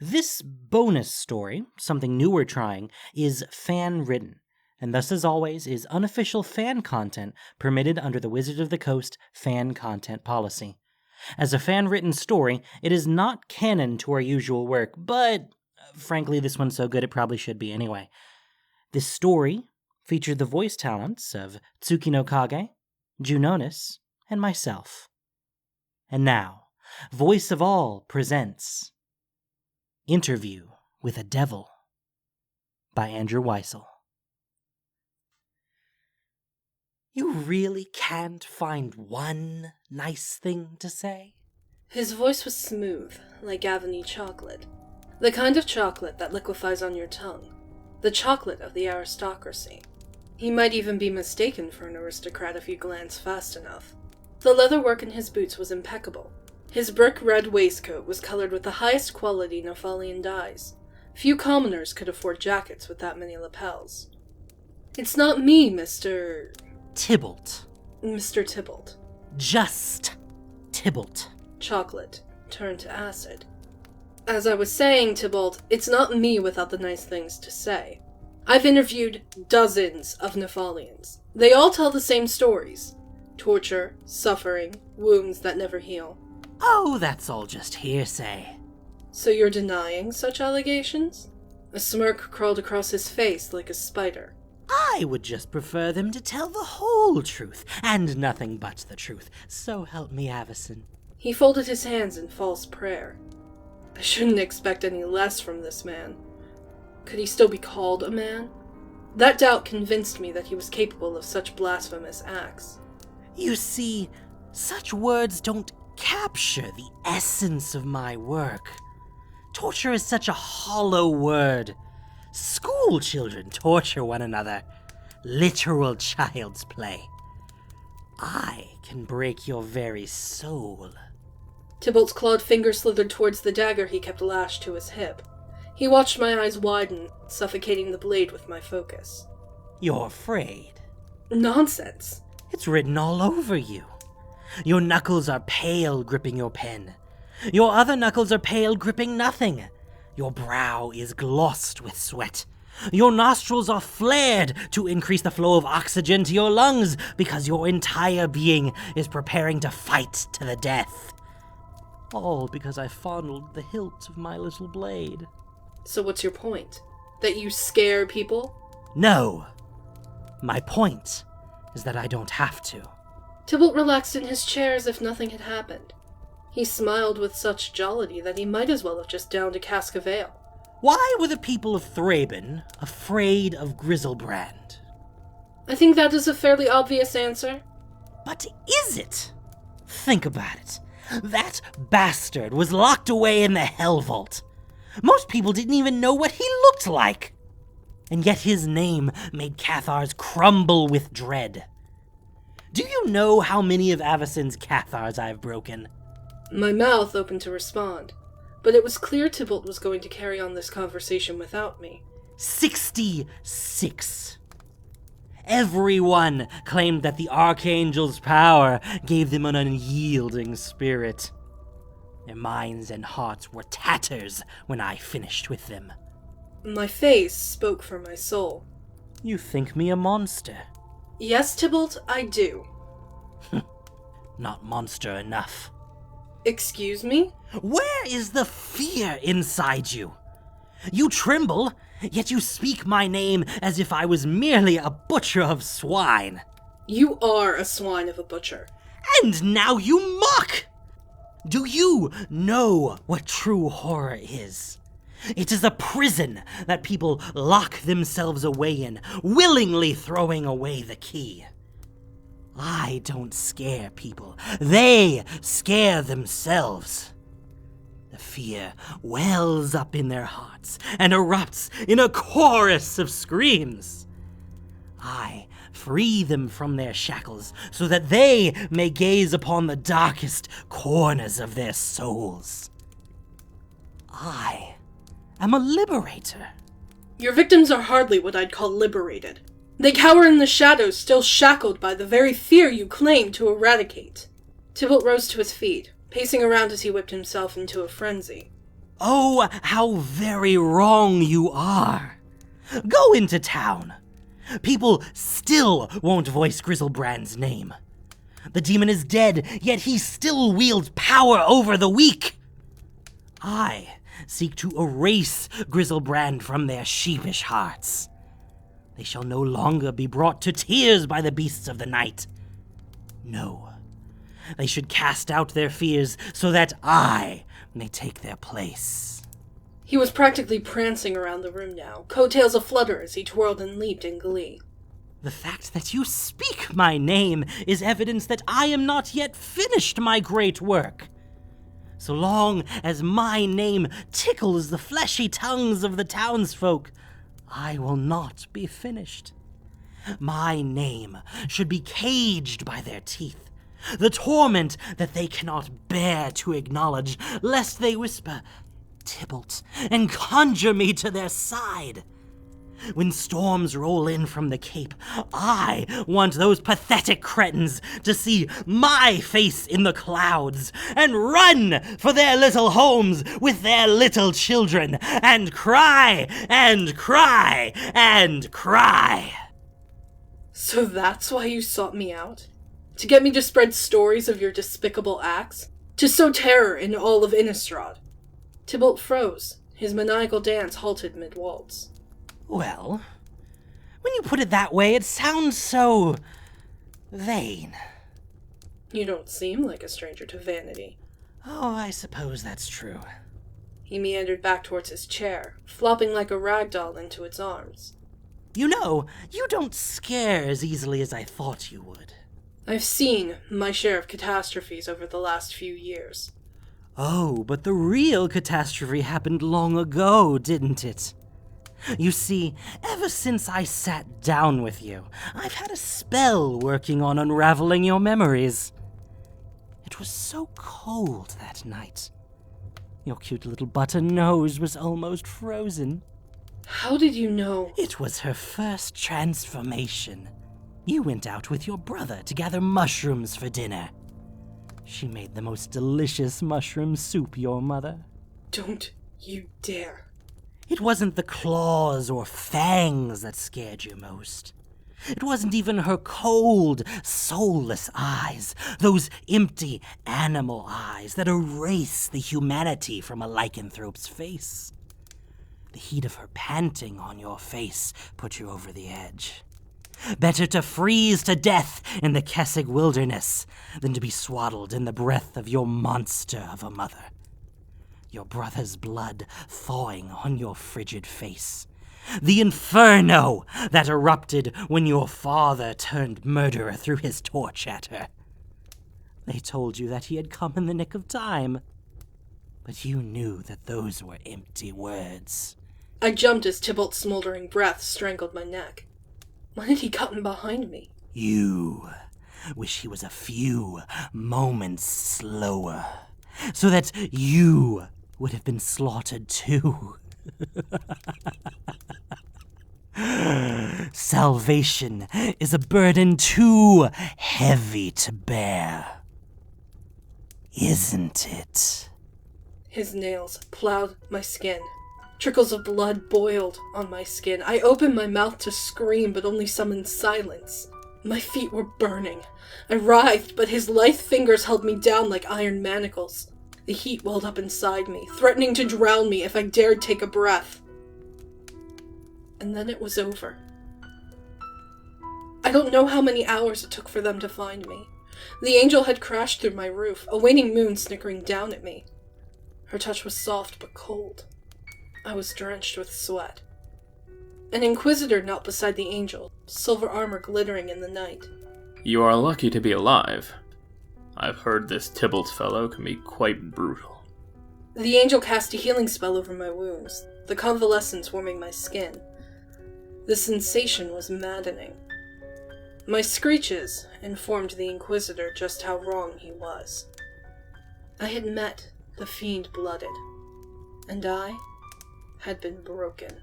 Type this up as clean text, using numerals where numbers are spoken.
This bonus story, something new we're trying, is fan-written, and thus as always is unofficial fan content permitted under the Wizards of the Coast fan content policy. As a fan-written story, it is not canon to our usual work, but frankly this one's so good it probably should be anyway. This story featured the voice talents of Tsuki no Kage, Junonis, and myself. And now, Voice of All presents Interview with a Devil by Andrew Weissel. You really can't find one nice thing to say? His voice was smooth, like Avenue chocolate. The kind of chocolate that liquefies on your tongue. The chocolate of the aristocracy. He might even be mistaken for an aristocrat if you glance fast enough. The leatherwork in his boots was impeccable. His brick red waistcoat was colored with the highest quality Nephalian dyes. Few commoners could afford jackets with that many lapels. It's not me, Mr. Tibalt. Mr. Tibalt. Just Tibalt. Chocolate turned to acid. As I was saying, Tibalt, it's not me without the nice things to say. I've interviewed dozens of Nephalians. They all tell the same stories. Torture, suffering, wounds that never heal. Oh, that's all just hearsay. So you're denying such allegations? A smirk crawled across his face like a spider. I would just prefer them to tell the whole truth, and nothing but the truth. So help me, Avacyn. He folded his hands in false prayer. I shouldn't expect any less from this man. Could he still be called a man? That doubt convinced me that he was capable of such blasphemous acts. You see, such words don't capture the essence of my work. Torture is such a hollow word. School children torture one another. Literal child's play. I can break your very soul. Tibalt's clawed finger slithered towards the dagger he kept lashed to his hip. He watched my eyes widen, suffocating the blade with my focus. You're afraid. Nonsense. It's written all over you. Your knuckles are pale gripping your pen. Your other knuckles are pale gripping nothing. Your brow is glossed with sweat. Your nostrils are flared to increase the flow of oxygen to your lungs because your entire being is preparing to fight to the death. All because I fondled the hilt of my little blade. So what's your point? That you scare people? No. My point is that I don't have to. Tibalt relaxed in his chair as if nothing had happened. He smiled with such jollity that he might as well have just downed a cask of ale. Why were the people of Thraben afraid of Griselbrand? I think that is a fairly obvious answer. But is it? Think about it. That bastard was locked away in the Hell Vault. Most people didn't even know what he looked like. And yet his name made Cathars crumble with dread. Do you know how many of Avacyn's Cathars I've broken? My mouth opened to respond, but it was clear Tibalt was going to carry on this conversation without me. 66. Everyone claimed that the Archangel's power gave them an unyielding spirit. Their minds and hearts were tatters when I finished with them. My face spoke for my soul. You think me a monster? Yes, Tibalt, I do. Not monster enough. Excuse me? Where is the fear inside you? You tremble, yet you speak my name as if I was merely a butcher of swine. You are a swine of a butcher. And now you mock! Do you know what true horror is? It is a prison that people lock themselves away in, willingly throwing away the key. I don't scare people. They scare themselves. The fear wells up in their hearts and erupts in a chorus of screams. I free them from their shackles so that they may gaze upon the darkest corners of their souls. I am a liberator. Your victims are hardly what I'd call liberated. They cower in the shadows, still shackled by the very fear you claim to eradicate. Tibalt rose to his feet, pacing around as he whipped himself into a frenzy. Oh, how very wrong you are. Go into town. People still won't voice Grizzlebrand's name. The demon is dead, yet he still wields power over the weak. I seek to erase Grizzlebrand from their sheepish hearts. They shall no longer be brought to tears by the beasts of the night. No, they should cast out their fears so that I may take their place. He was practically prancing around the room now, coattails aflutter as he twirled and leaped in glee. The fact that you speak my name is evidence that I am not yet finished my great work. So long as my name tickles the fleshy tongues of the townsfolk, I will not be finished. My name should be caged by their teeth, the torment that they cannot bear to acknowledge, lest they whisper, "Tibalt," and conjure me to their side. When storms roll in from the Cape, I want those pathetic cretins to see my face in the clouds and run for their little homes with their little children and cry and cry and cry. So that's why you sought me out? To get me to spread stories of your despicable acts? To sow terror in all of Innistrad? Tibalt froze. His maniacal dance halted mid-waltz. Well, when you put it that way, it sounds so vain. You don't seem like a stranger to vanity. Oh, I suppose that's true. He meandered back towards his chair, flopping like a rag doll into its arms. You know, you don't scare as easily as I thought you would. I've seen my share of catastrophes over the last few years. Oh, but the real catastrophe happened long ago, didn't it? You see, ever since I sat down with you, I've had a spell working on unraveling your memories. It was so cold that night. Your cute little button nose was almost frozen. How did you know? It was her first transformation. You went out with your brother to gather mushrooms for dinner. She made the most delicious mushroom soup, your mother. Don't you dare. It wasn't the claws or fangs that scared you most. It wasn't even her cold, soulless eyes, those empty animal eyes that erase the humanity from a lycanthrope's face. The heat of her panting on your face put you over the edge. Better to freeze to death in the Kessig wilderness than to be swaddled in the breath of your monster of a mother. Your brother's blood thawing on your frigid face. The inferno that erupted when your father turned murderer threw his torch at her. They told you that he had come in the nick of time, but you knew that those were empty words. I jumped as Tibalt's smoldering breath strangled my neck. When had he gotten behind me? You wish he was a few moments slower, so that you would have been slaughtered too. Salvation is a burden too heavy to bear, isn't it? His nails plowed my skin. Trickles of blood boiled on my skin. I opened my mouth to scream, but only summoned silence. My feet were burning. I writhed, but his lithe fingers held me down like iron manacles. The heat welled up inside me, threatening to drown me if I dared take a breath. And then it was over. I don't know how many hours it took for them to find me. The angel had crashed through my roof, a waning moon snickering down at me. Her touch was soft but cold. I was drenched with sweat. An inquisitor knelt beside the angel, silver armor glittering in the night. You are lucky to be alive. I've heard this Tibalt fellow can be quite brutal. The angel cast a healing spell over my wounds, the convalescence warming my skin. The sensation was maddening. My screeches informed the Inquisitor just how wrong he was. I had met the fiend blooded, and I had been broken.